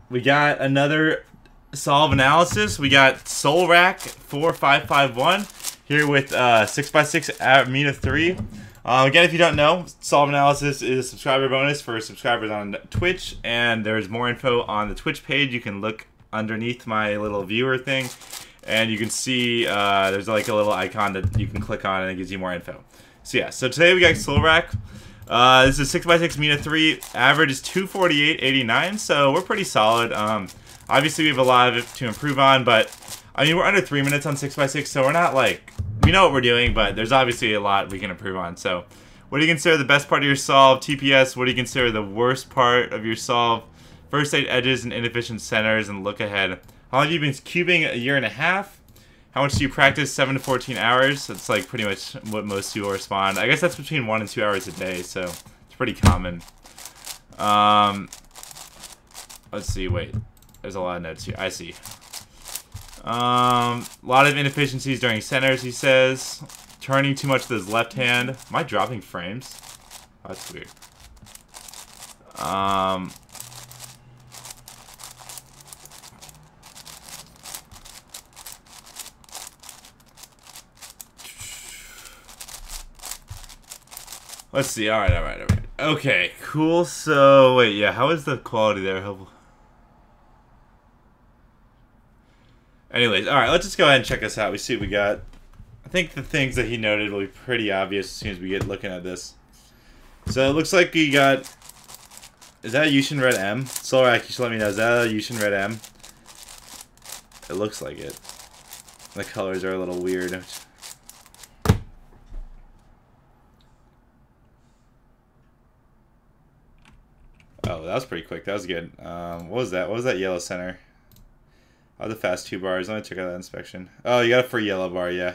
We got another solve analysis. We got Solrac4551 here with 6x6 at Mina 3. Again, if you don't know, solve analysis is a subscriber bonus for subscribers on Twitch, and there's more info on the Twitch page. You can look underneath my little viewer thing, and you can see there's like a little icon that you can click on, and it gives you more info. So yeah, so today we got Solrac. This is 6x6 Mina 3. Average is 248.89, so we're pretty solid. Obviously, we have a lot of it to improve on, but I mean, we're under 3 minutes on 6x6, so we're not like, we know what we're doing, but there's obviously a lot we can improve on. So, what do you consider the best part of your solve? TPS, what do you consider the worst part of your solve? First aid edges and inefficient centers, and look ahead. How long have you been cubing? A year and a half? How much do you practice? 7 to 14 hours. That's like pretty much what most people respond. I guess that's between 1 and 2 hours a day, so it's pretty common. Let's see, wait. There's a lot of notes here. I see. A lot of inefficiencies during centers, he says. Turning too much with his left hand. Am I dropping frames? Oh, that's weird. Let's see. All right. Okay, cool. So, wait, yeah. How is the quality there? Anyways, all right. Let's just go ahead and check this out. We see what we got. I think the things that he noted will be pretty obvious as soon as we get looking at this. So it looks like we got. Is that a Yushin Red M? Solrac, you should let me know. Is that a Yushin Red M? It looks like it. The colors are a little weird. Oh, that was pretty quick. That was good. What was that? What was that yellow center? Oh, the fast 2 bars. Let me check out that inspection. Oh, you got a free yellow bar. Yeah.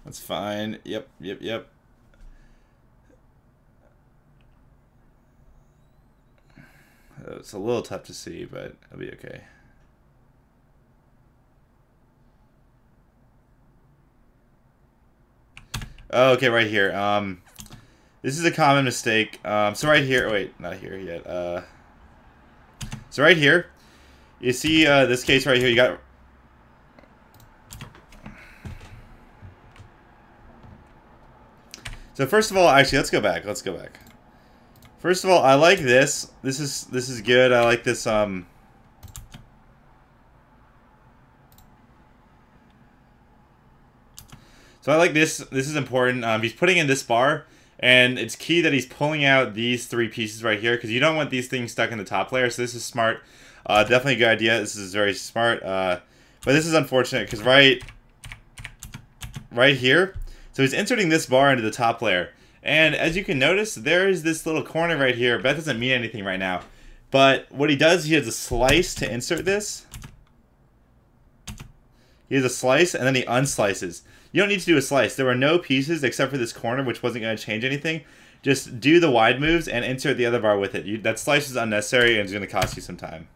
That's fine. Yep. It's a little tough to see, but it'll be okay. Oh, okay, right here. This is a common mistake. So right here, wait, not here yet. So right here, you see this case right here. You got. So first of all, actually, let's go back. First of all, I like this. This is good. I like this. So I like this. This is important. He's putting in this bar, and it's key that he's pulling out these 3 pieces right here, because you don't want these things stuck in the top layer. So this is smart. Definitely a good idea. This is very smart. But this is unfortunate because right here, so he's inserting this bar into the top layer. And as you can notice, there is this little corner right here. But that doesn't mean anything right now. But what he does, he has a slice to insert this. He has a slice, and then he unslices. You don't need to do a slice. There were no pieces except for this corner, which wasn't going to change anything. Just do the wide moves and insert the other bar with it. That slice is unnecessary and it's going to cost you some time.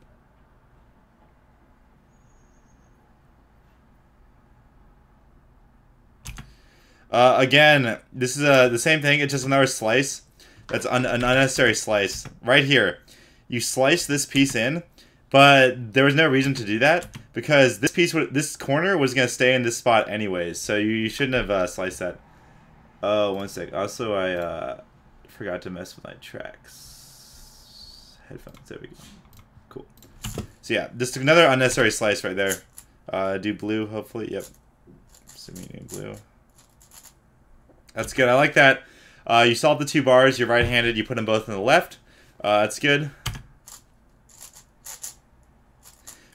Again, this is the same thing. It's just another slice. That's an unnecessary slice. Right here. You slice this piece in. But there was no reason to do that because this corner was going to stay in this spot anyways. So you shouldn't have sliced that. Oh, one sec. Also, I forgot to mess with my tracks. Headphones. There we go. Cool. So yeah, just another unnecessary slice right there. Do blue, hopefully. Yep. Assuming blue. That's good. I like that. You solve the 2 bars. You're right-handed. You put them both on the left. That's good.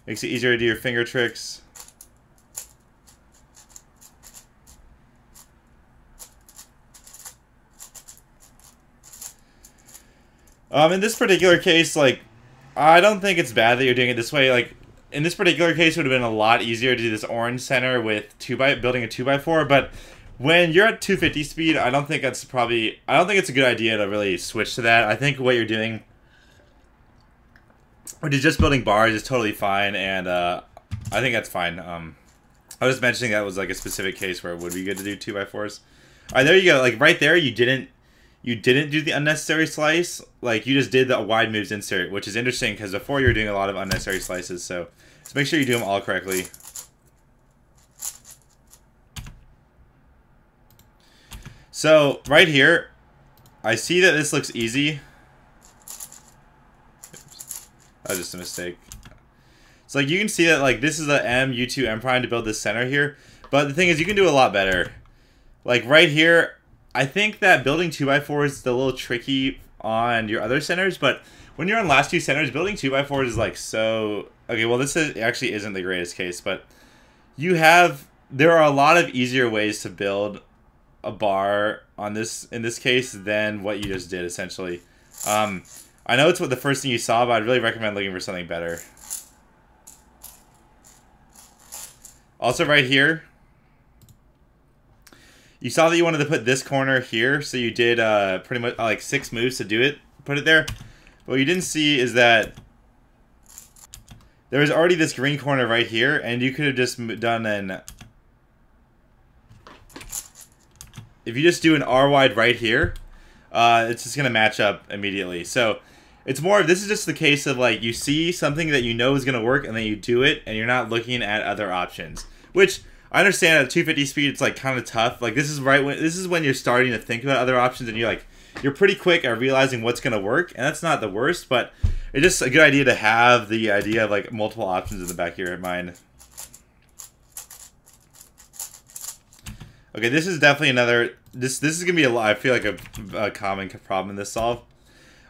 Makes it easier to do your finger tricks. In this particular case, like, I don't think it's bad that you're doing it this way. Like, in this particular case, it would have been a lot easier to do this orange center with building a 2x4. But when you're at 250 speed, I don't think it's a good idea to really switch to that. I think what you're doing, when you're just building bars, is totally fine, and I think that's fine. I was just mentioning that was like a specific case where it would be good to do 2x4s. All right, there you go. Like right there, you didn't do the unnecessary slice. Like you just did the wide moves insert, which is interesting because before you were doing a lot of unnecessary slices. So just make sure you do them all correctly. So right here, I see that this looks easy. Oops. That was just a mistake. So like you can see that like this is the M, U2, M prime to build this center here. But the thing is you can do a lot better. Like right here, I think that building 2x4s is a little tricky on your other centers, but when you're on last two centers, building 2x4s is like so... Okay, well this actually isn't the greatest case, but there are a lot of easier ways to build a bar on this in this case than what you just did essentially. I know it's the first thing you saw, but I'd really recommend looking for something better. Also right here, you saw that you wanted to put this corner here, so you did pretty much like 6 moves to do it, put it there. What you didn't see is that there was already this green corner right here, and you could have just done an... If you just do an R wide right here, it's just going to match up immediately. So it's more of, this is just the case of like you see something that you know is going to work and then you do it and you're not looking at other options. Which I understand at 250 speed it's like kind of tough. Like this is when you're starting to think about other options and you're pretty quick at realizing what's going to work, and that's not the worst, but it's just a good idea to have the idea of like multiple options in the back of your mind. Okay, this is definitely another... This is going to be a lot. I feel like a common problem in this solve.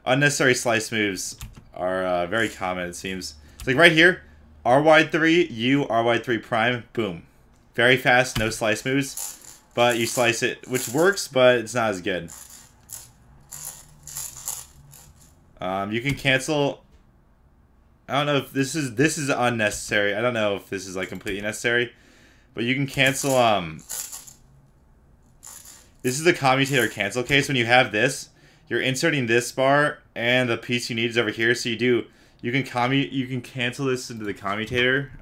Unnecessary slice moves are very common, it seems. It's like right here, R wide 3, U, R wide 3 prime, boom. Very fast, no slice moves. But you slice it, which works, but it's not as good. You can cancel... I don't know if this is unnecessary. I don't know if this is like completely necessary. But you can cancel... This is the commutator cancel case. When you have this, you're inserting this bar, and the piece you need is over here. So you can cancel this into the commutator.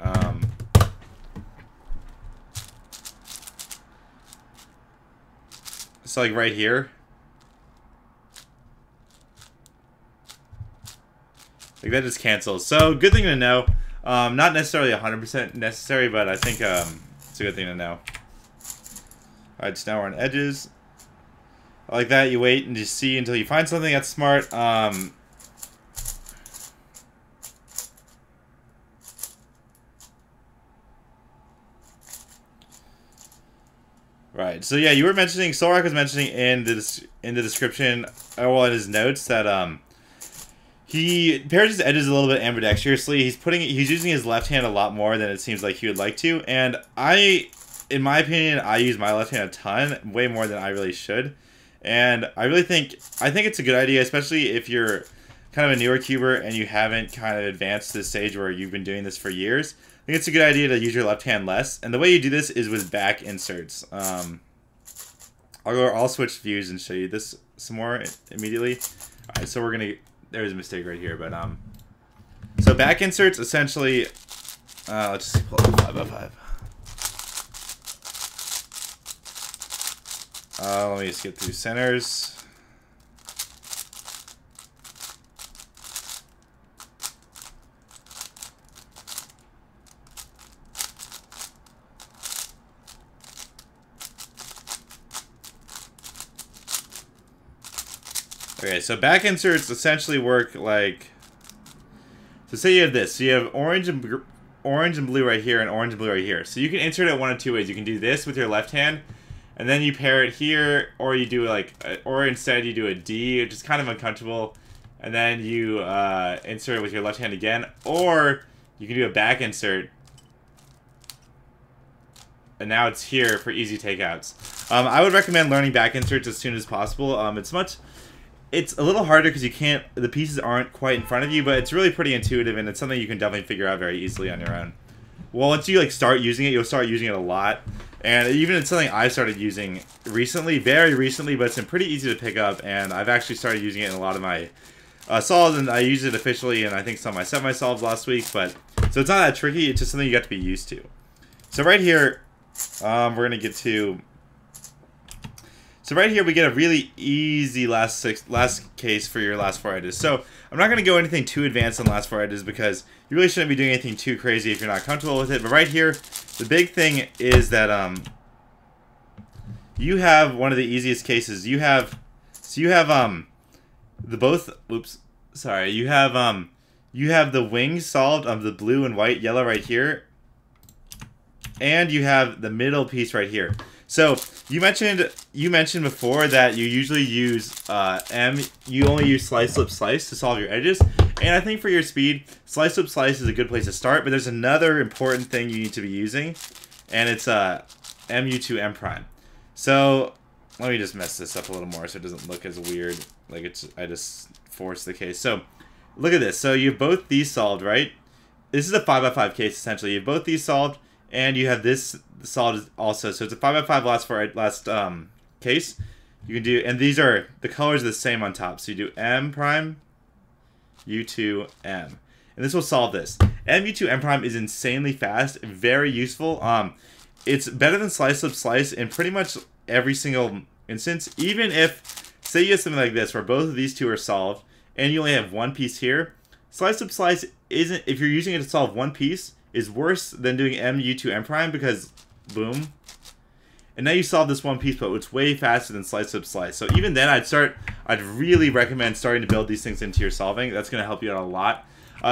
So like right here, like that just cancels. So good thing to know. Not necessarily 100% necessary, but I think it's a good thing to know. Alright, so now we're on edges. Like that, you wait and just see until you find something that's smart. Right, so yeah, you were mentioning, Solrac was mentioning in the description, well, in his notes, that he pairs his edges a little bit ambidextrously. He's using his left hand a lot more than it seems like he would like to, and in my opinion, I use my left hand a ton, way more than I really should. And I think it's a good idea, especially if you're kind of a newer cuber and you haven't kind of advanced to the stage where you've been doing this for years. I think it's a good idea to use your left hand less. And the way you do this is with back inserts. I'll switch views and show you this some more immediately. Alright, so there's a mistake right here, but so back inserts essentially, let's just pull up 5x5. Let me just get through centers. Okay, so back inserts essentially work like... So say you have this. So you have orange and blue right here and orange and blue right here. So you can insert it one of two ways. You can do this with your left hand, and then you pair it here, or you do like, or instead you do a D, which is kind of uncomfortable, and then you insert it with your left hand again, or you can do a back insert, and now it's here for easy takeouts. I would recommend learning back inserts as soon as possible. It's a little harder because the pieces aren't quite in front of you, but it's really pretty intuitive, and it's something you can definitely figure out very easily on your own. Well, once you start using it, you'll start using it a lot. And even it's something I started using recently, very recently, but it's been pretty easy to pick up, and I've actually started using it in a lot of my solves, and I used it officially, and I think some of my semi-solves last week, but so it's not that tricky, it's just something you got to be used to. So right here, we're going to get to... So right here we get a really easy last case for your last 4 edges. So I'm not going to go anything too advanced on last 4 edges because you really shouldn't be doing anything too crazy if you're not comfortable with it. But right here, the big thing is that you have one of the easiest cases. You have the wings solved of the blue and white, yellow right here, and you have the middle piece right here. So you mentioned before that you usually use you only use slice, flip, slice to solve your edges, and I think for your speed, slice, flip, slice is a good place to start. But there's another important thing you need to be using, and it's MU to M prime. So let me just mess this up a little more so it doesn't look as weird. Like I just forced the case. So look at this. So you have both these solved, right? This is a 5x5 case essentially. You have both these solved, and you have this solved also. So it's a 5x5 last case. You can do, and these are, the colors are the same on top. So you do M prime, U2, M. And this will solve this. MU2 M prime is insanely fast, very useful. It's better than slice, flip, slice in pretty much every single instance. Even if, say you have something like this where both of these two are solved and you only have one piece here, slice, flip, slice isn't, if you're using it to solve one piece, is worse than doing MU2 M prime because, boom. And now you solve this one piece, but it's way faster than slice, flip, slice. So even then, I'd really recommend starting to build these things into your solving. That's going to help you out a lot.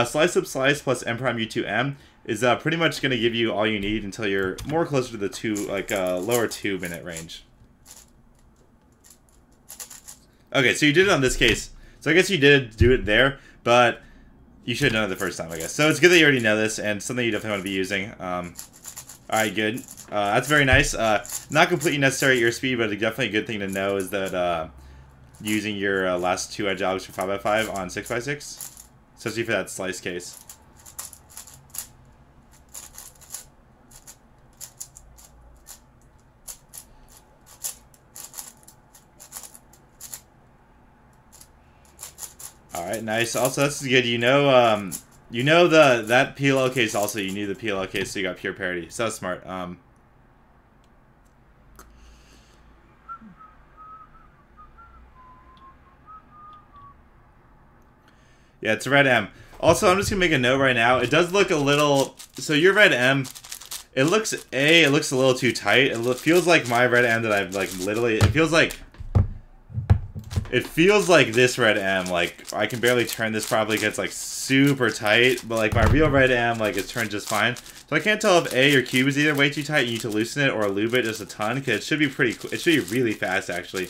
Slice, flip, slice plus M prime U2 M is pretty much going to give you all you need until you're more closer to the lower 2-minute range. Okay, so you did it on this case. So I guess you did do it there, but you should have done it the first time, I guess. So it's good that you already know this, and something you definitely want to be using. Alright, good. That's very nice. Not completely necessary at your speed, but definitely a good thing to know is that using your last 2 edge algs for 5x5 on 6x6, especially for that slice case. Alright, nice. Also, that's good. You know that PLL case also, you knew the PLL case, so you got pure parity. So that's smart. Yeah, it's a red M. Also, I'm just gonna make a note right now. It does look a little, so your red M, it looks a little too tight. It feels like my red M that I've literally, it feels like this red M, I can barely turn this, probably gets super tight, but my real red M it's turned just fine. So I can't tell if your cube is either way too tight, you need to loosen it, or lube it just a ton, because it should be it should be really fast actually.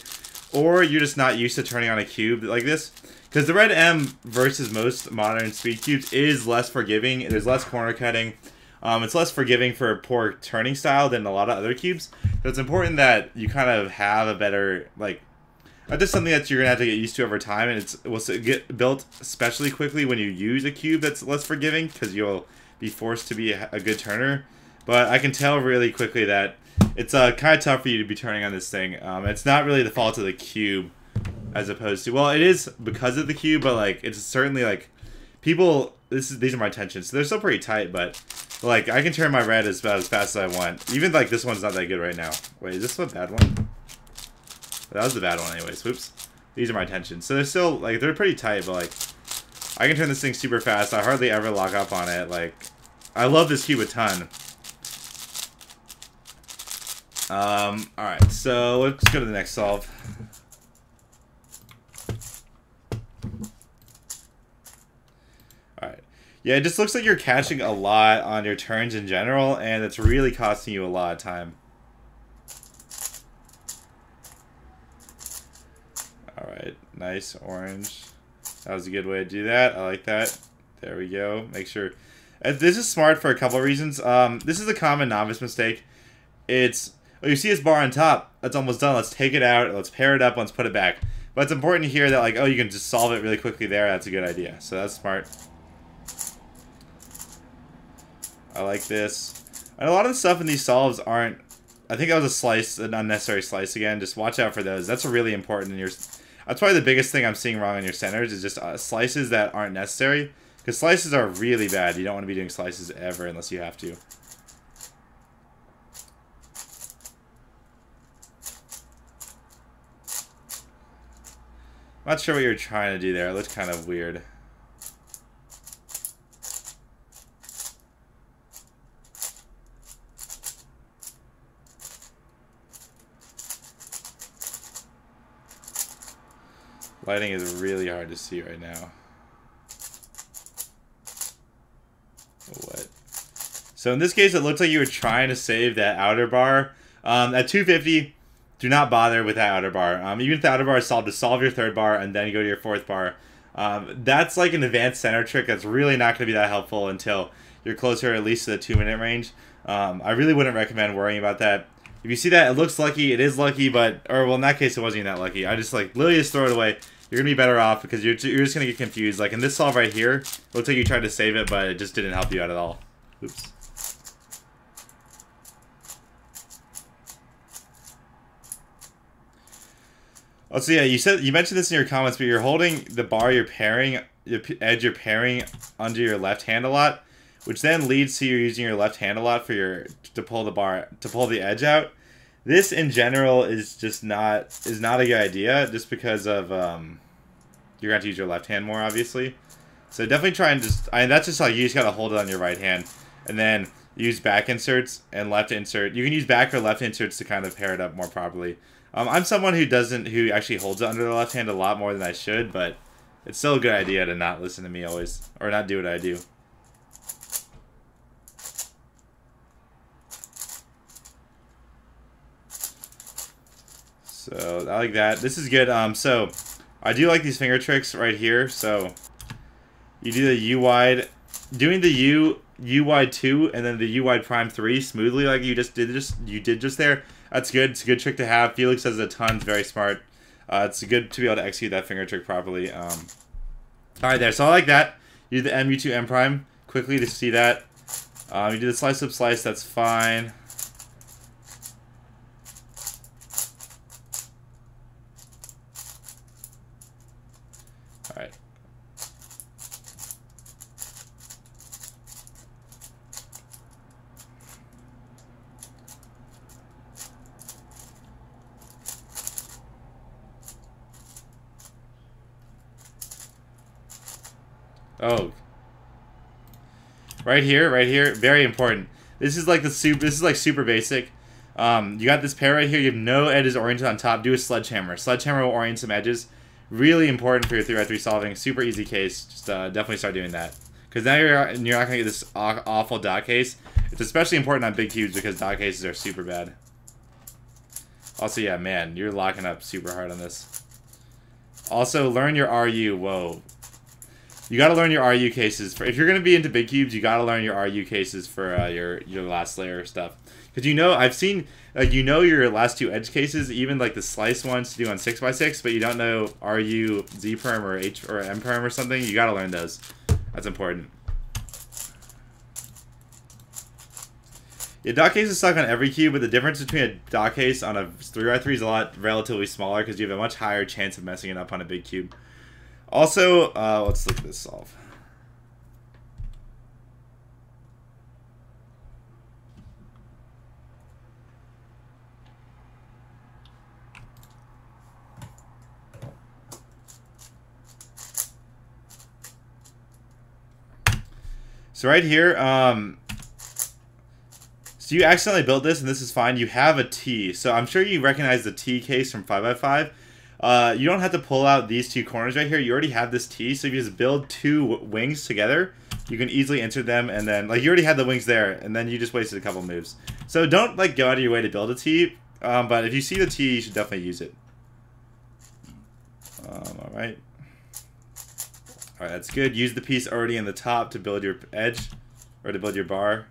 Or you're just not used to turning on a cube like this. Because the red M versus most modern speed cubes is less forgiving, there's less corner cutting. It's less forgiving for poor turning style than a lot of other cubes. So it's important that you kind of have a better, just something that you're going to have to get used to over time, and it will get built especially quickly when you use a cube that's less forgiving, because you'll be forced to be a good turner. But I can tell really quickly that it's kind of tough for you to be turning on this thing. It's not really the fault of the cube, as opposed to, well, it is because of the cube, but it's certainly people, these are my tensions, so they're still pretty tight, but I can turn my red about as fast as I want. Even this one's not that good right now. Wait, is this a bad one? That was the bad one anyways. Whoops. These are my tensions. So they're still, they're pretty tight, but, I can turn this thing super fast. I hardly ever lock up on it. I love this cube a ton. Alright, so let's go to the next solve. Alright. Yeah, it just looks like you're catching a lot on your turns in general, and it's really costing you a lot of time. Alright, nice orange. That was a good way to do that. I like that. There we go. Make sure. This is smart for a couple of reasons. This is a common novice mistake. It's, oh, you see this bar on top. That's almost done. Let's take it out. Let's pair it up. Let's put it back. But it's important to hear that, oh, you can just solve it really quickly there. That's a good idea. So that's smart. I like this. And a lot of the stuff in these solves aren't, I think that was a slice, an unnecessary slice again. Just watch out for those. That's really important in your, that's probably the biggest thing I'm seeing wrong in your centers is just slices that aren't necessary. Because slices are really bad. You don't want to be doing slices ever unless you have to. I'm not sure what you were trying to do there. It looked kind of weird. Lighting is really hard to see right now. What? So in this case, it looks like you were trying to save that outer bar. At 250, do not bother with that outer bar. Even if the outer bar is solved, to solve your third bar and then you go to your fourth bar. That's like an advanced center trick that's really not going to be that helpful until you're closer at least to the 2-minute range. I really wouldn't recommend worrying about that. If you see that, it looks lucky, it is lucky, but, or well, in that case, it wasn't even that lucky. I just like literally just throw it away. You're going to be better off because you're just going to get confused. Like in this solve right here, it looks like you tried to save it, but it just didn't help you out at all. Oops. Oh, so yeah, you mentioned this in your comments, but you're holding the bar you're pairing, the edge you're pairing under your left hand a lot, which then leads to you using your left hand a lot for to pull the edge out. This in general is just not a good idea, just because of you're going to have to use your left hand more, obviously. So definitely try and that's just like you just got to hold it on your right hand, and then use back inserts and left insert. You can use back or left inserts to kind of pair it up more properly. I'm someone who actually holds it under the left hand a lot more than I should, but it's still a good idea to not listen to me always, or not do what I do. So I like that. This is good. So I do like these finger tricks right here. So you do the U wide, doing the U wide 2 and then the U wide prime 3 smoothly like you did just there. That's good. It's a good trick to have. Felix has a ton. It's very smart. It's good to be able to execute that finger trick properly. All right, there. So I like that. You do the MU2 M prime quickly to see that. You do the slice up slice. That's fine. All right. Oh. Right here, very important. This is like super basic. You got this pair right here. You have no edges oriented on top. Do a sledgehammer. Sledgehammer will orient some edges. Really important for your 3x3 solving. Super easy case. Just definitely start doing that. Because now you're not gonna get this awful dot case. It's especially important on big cubes because dot cases are super bad. Also, yeah, man, you're locking up super hard on this. Also, learn your RU. Whoa. You gotta learn your RU cases. If you're gonna be into big cubes, you gotta learn your RU cases for your last layer stuff. Because I've seen, your last 2 edge cases, even like the slice ones to do on 6x6, but you don't know RU Z perm or H or M perm or something. You gotta learn those. That's important. Yeah, dot cases suck on every cube, but the difference between a dot case on a 3x3 is a lot relatively smaller because you have a much higher chance of messing it up on a big cube. Also, let's look at this solve. So right here, so you accidentally built this, and this is fine. You have a T. So I'm sure you recognize the T case from 5x5. You don't have to pull out these 2 corners right here. You already have this T, so if you just build 2 wings together, you can easily insert them, and then, like, you already had the wings there, and then you just wasted a couple moves. So don't, like, go out of your way to build a T, but if you see the T, you should definitely use it. Alright. Alright, that's good. Use the piece already in the top to build your edge, or to build your bar.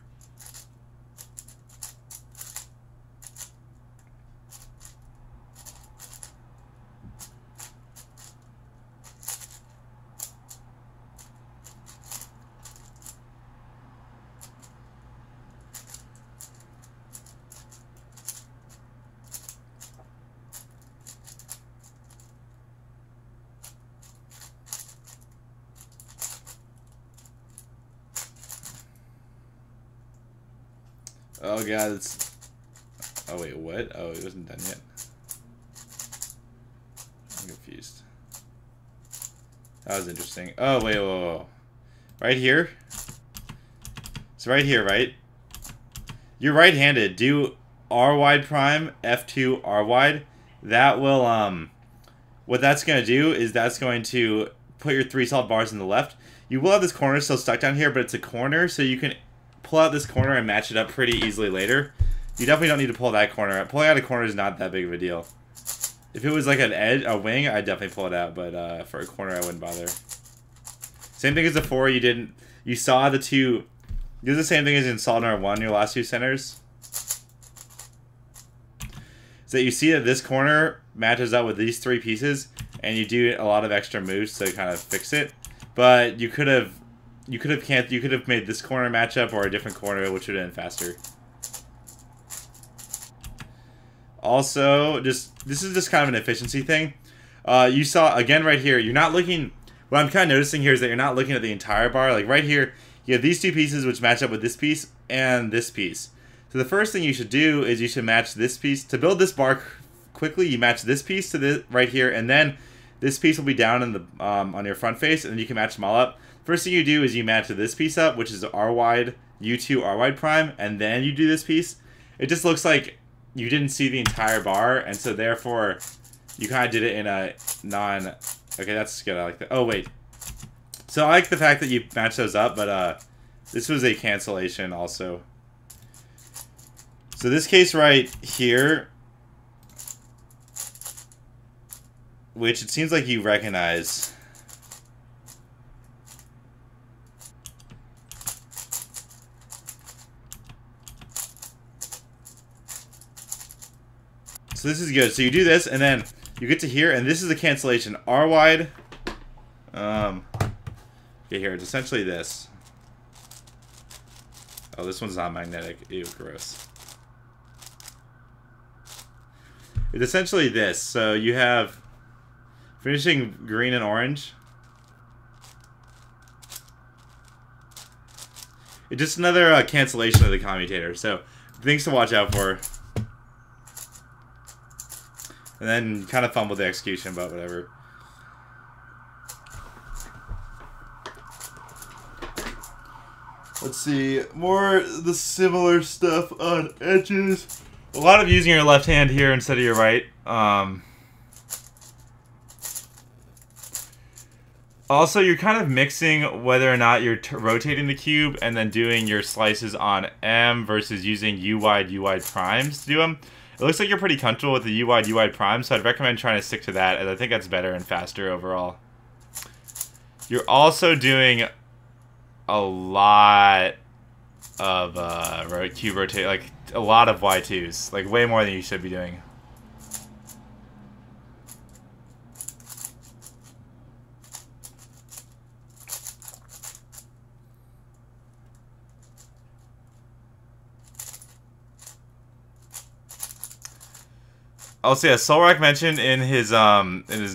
Oh god, it's... Oh wait, what? Oh, it wasn't done yet. I'm confused. That was interesting. Oh, wait, whoa. Right here? It's right here, right? You're right-handed. Do R wide prime, F2 R wide. That will, what that's going to do is that's going to put your 3 solid bars in the left. You will have this corner still stuck down here, but it's a corner, so you can pull out this corner and match it up pretty easily later. You definitely don't need to pull that corner out. Pulling out a corner is not that big of a deal. If it was like an edge, a wing, I'd definitely pull it out, but for a corner, I wouldn't bother. Same thing as before, you saw the two, do the same thing as in solid number 1, your last 2 centers. So you see that this corner matches up with these 3 pieces, and you do a lot of extra moves to kind of fix it. But you could have made this corner match up or a different corner, which would have been faster. Also, this is just kind of an efficiency thing. You saw, again right here, you're not looking, what I'm kind of noticing here is that you're not looking at the entire bar. Like right here, you have these 2 pieces which match up with this piece and this piece. So the first thing you should do is you should match this piece. To build this bar quickly, you match this piece to this right here, and then this piece will be down in the on your front face, and then you can match them all up. First thing you do is you match this piece up, which is R wide, U2 R wide prime, and then you do this piece. It just looks like you didn't see the entire bar, and so therefore you kind of did it in a non... Okay, that's good. I like that. Oh, wait. So I like the fact that you match those up, but this was a cancellation also. So this case right here, which it seems like you recognize. So this is good. So you do this, and then you get to here, and this is a cancellation. R wide. Okay, here, it's essentially this. Oh, this one's not magnetic. Ew, gross. It's essentially this. So you have finishing green and orange. It's just another cancellation of the commutator. So things to watch out for. And then kind of fumble the execution, but whatever. Let's see. More the similar stuff on edges. A lot of using your left hand here instead of your right. Also, you're kind of mixing whether or not you're rotating the cube and then doing your slices on M versus using U-wide primes to do them. It looks like you're pretty comfortable with the U-wide prime, so I'd recommend trying to stick to that, as I think that's better and faster overall. You're also doing a lot of cube rotate, like a lot of Y2s, like way more than you should be doing. Also, yeah, Solrac mentioned in his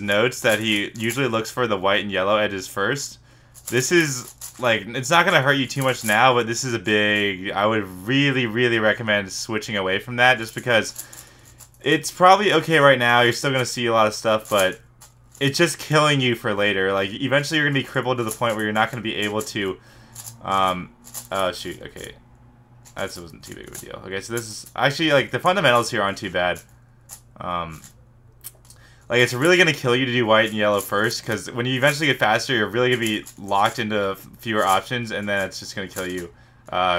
notes that he usually looks for the white and yellow edges first. This is, like, it's not going to hurt you too much now, but this is a big... I would really, really recommend switching away from that, just because it's probably okay right now. You're still going to see a lot of stuff, but it's just killing you for later. Like, eventually you're going to be crippled to the point where you're not going to be able to... oh, shoot, okay. That wasn't too big of a deal. Okay, so this is... Actually, like, the fundamentals here aren't too bad. Like, it's really going to kill you to do white and yellow first, because when you eventually get faster, you're really going to be locked into fewer options, and then it's just going to kill you.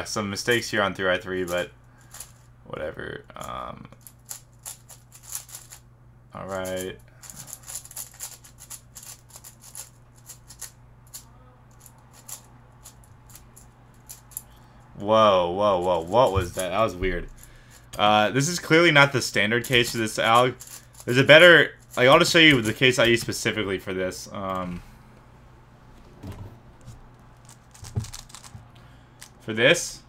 Some mistakes here on 3x3, but whatever. Alright. Whoa, whoa, whoa, what was that? That was weird. This is clearly not the standard case for this alg. There's a better... Like, I'll just show you the case I use specifically for this. For this,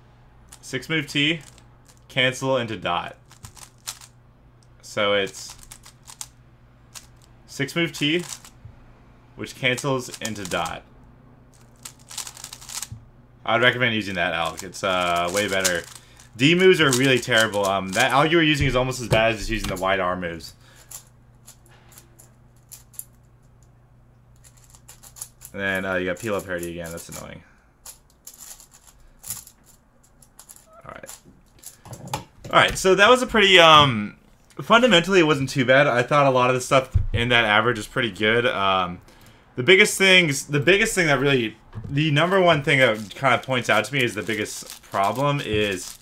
6-move T, cancel into dot. So it's 6-move T, which cancels into dot. I'd recommend using that alg. It's way better. D moves are really terrible. That alg you were using is almost as bad as just using the wide R moves. And then you got peel up parity again. That's annoying. Alright, so that was a pretty, fundamentally it wasn't too bad. I thought a lot of the stuff in that average was pretty good. The biggest thing that really, the number one thing that kind of points out to me is the biggest problem is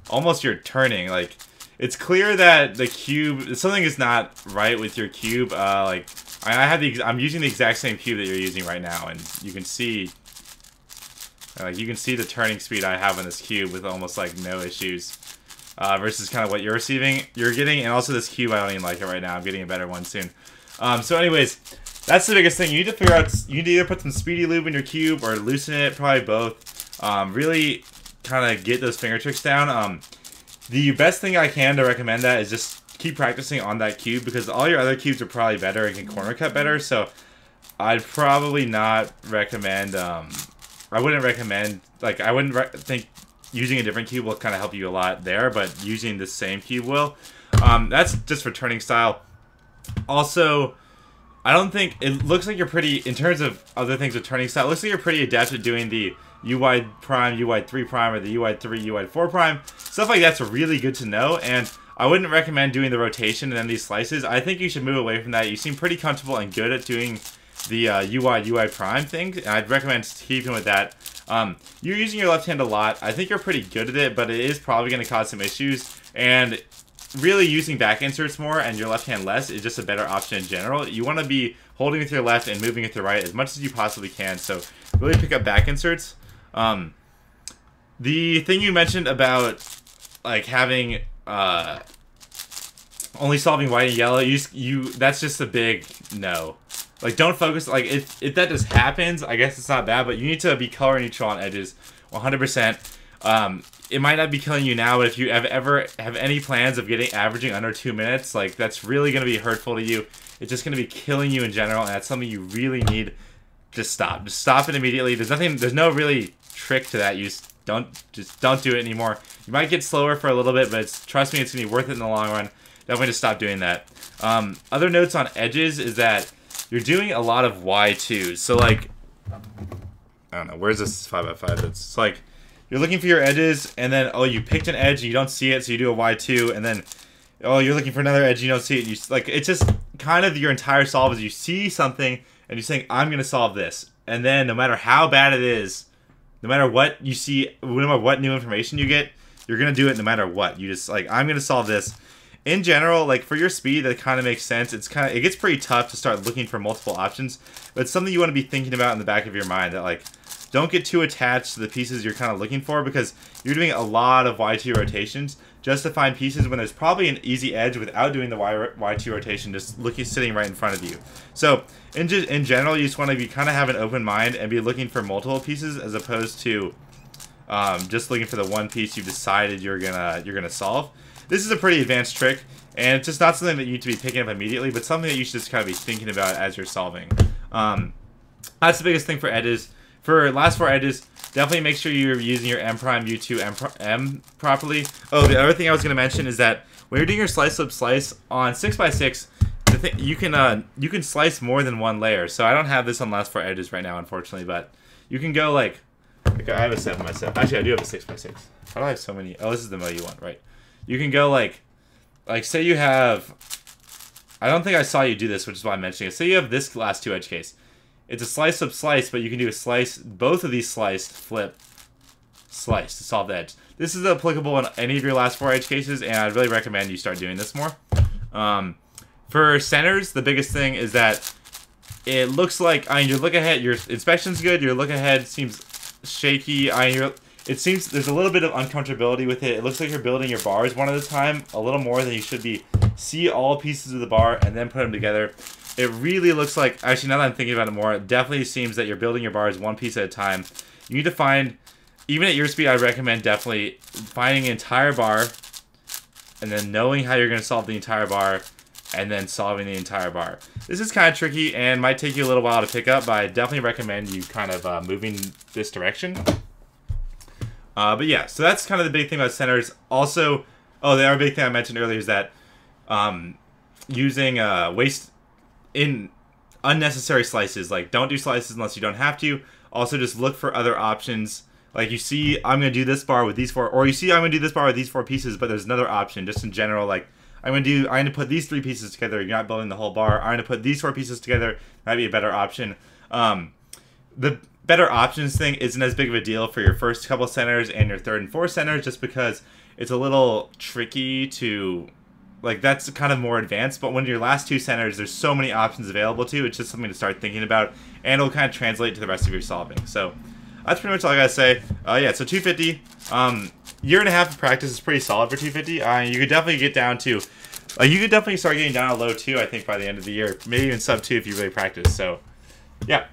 almost your turning. Like, it's clear that the cube, something is not right with your cube. Like, I'm using the exact same cube that you're using right now, and you can see, the turning speed I have on this cube with almost like no issues. Versus kind of what you're getting, and also this cube, I don't even like it right now. I'm getting a better one soon. So anyways, that's the biggest thing. You need to figure out, you need to either put some speedy lube in your cube or loosen it, probably both. Really kind of get those finger tricks down. The best thing I can to recommend that is just keep practicing on that cube, because all your other cubes are probably better and can corner cut better, so I'd probably not recommend, I wouldn't think using a different cube will kind of help you a lot there, but using the same cube will. That's just for turning style. Also, I don't think, it looks like you're pretty, in terms of other things with turning style, it looks like you're pretty adept at doing the U-wide prime, U-wide 3 prime, or the U-wide 3, U-wide 4 prime. Stuff like that's really good to know, and I wouldn't recommend doing the rotation and then these slices. I think you should move away from that. You seem pretty comfortable and good at doing the U-wide prime thing, and I'd recommend keeping with that. You're using your left hand a lot. I think you're pretty good at it, but it is probably going to cause some issues. And really using back inserts more and your left hand less is just a better option in general. You want to be holding with your left and moving with your right as much as you possibly can. So really pick up back inserts. The thing you mentioned about like having only solving white and yellow, that's just a big no. Like, don't focus, like, if that just happens, I guess it's not bad, but you need to be color neutral on edges, 100%. It might not be killing you now, but if you ever have any plans of averaging under 2 minutes, like, that's really going to be hurtful to you. It's just going to be killing you in general, and that's something you really need to stop. Just stop it immediately. There's no really trick to that. You just don't do it anymore. You might get slower for a little bit, but trust me, it's going to be worth it in the long run. Definitely just stop doing that. Other notes on edges is that you're doing a lot of Y2s. So, like, I don't know, where's this 5x5? It's like, you're looking for your edges, and then, oh, you picked an edge, and you don't see it, so you do a Y2, and then, oh, you're looking for another edge, and you don't see it. Like, it's just kind of your entire solve is you see something, and you're saying, I'm going to solve this. And then, no matter how bad it is, no matter what you see, no matter what new information you get, you're going to do it no matter what. You just, like, I'm going to solve this. In general, like, for your speed, that kind of makes sense. It gets pretty tough to start looking for multiple options, but it's something you want to be thinking about in the back of your mind, that, like, don't get too attached to the pieces you're kind of looking for, because you're doing a lot of Y2 rotations just to find pieces when there's probably an easy edge without doing the Y2 rotation, just sitting right in front of you. So, in general, you just want to be kind of have an open mind and be looking for multiple pieces as opposed to just looking for the one piece you've decided you're gonna solve. This is a pretty advanced trick, and it's just not something that you need to be picking up immediately, but something that you should just kind of be thinking about as you're solving. That's the biggest thing for edges. For last 4 edges, definitely make sure you're using your M prime, U2, M properly. Oh, the other thing I was going to mention is that when you're doing your slice slip slice on 6x6, you can slice more than one layer. So I don't have this on last 4 edges right now, unfortunately, but you can go like I have a 7x7. Actually, I do have a 6x6. How do I have so many? Oh, this is the Moyu one, right? You can go like say you have, I don't think I saw you do this, which is why I'm mentioning it. Say you have this last 2 edge case. It's a slice slip slice, but you can do a slice, both of these sliced, flip, slice to solve the edge. This is applicable in any of your last 4 edge cases, and I'd really recommend you start doing this more. For centers, the biggest thing is that it looks like, your look ahead, your inspection's good, your look ahead seems shaky. It seems there's a little bit of uncomfortability with it. It looks like you're building your bars one at a time, a little more than you should be. See all pieces of the bar and then put them together. It really looks like, actually now that I'm thinking about it more, it definitely seems that you're building your bars one piece at a time. You need to find, even at your speed, I recommend definitely finding an entire bar and then knowing how you're going to solve the entire bar and then solving the entire bar. This is kind of tricky and might take you a little while to pick up, but I definitely recommend you kind of moving this direction. But yeah, so that's kind of the big thing about centers. Also, oh, the other big thing I mentioned earlier is that using waste in unnecessary slices. Like, don't do slices unless you don't have to. Also, just look for other options. Like, you see, I'm going to do this bar with these 4, or you see, I'm going to do this bar with these 4 pieces, but there's another option, just in general. Like, I'm going to put these 3 pieces together. You're not building the whole bar. I'm going to put these 4 pieces together. Might be a better option. The better options thing isn't as big of a deal for your first couple centers and your third and fourth centers, just because it's a little tricky to, like, that's kind of more advanced. But when your last 2 centers, there's so many options available to. It's just something to start thinking about, and it'll kind of translate to the rest of your solving. So that's pretty much all I gotta say. Yeah, so 250. Year and a half of practice is pretty solid for 250. You could definitely get down to, you could definitely start getting down to low 2, I think, by the end of the year. Maybe even sub 2 if you really practice. So, yeah.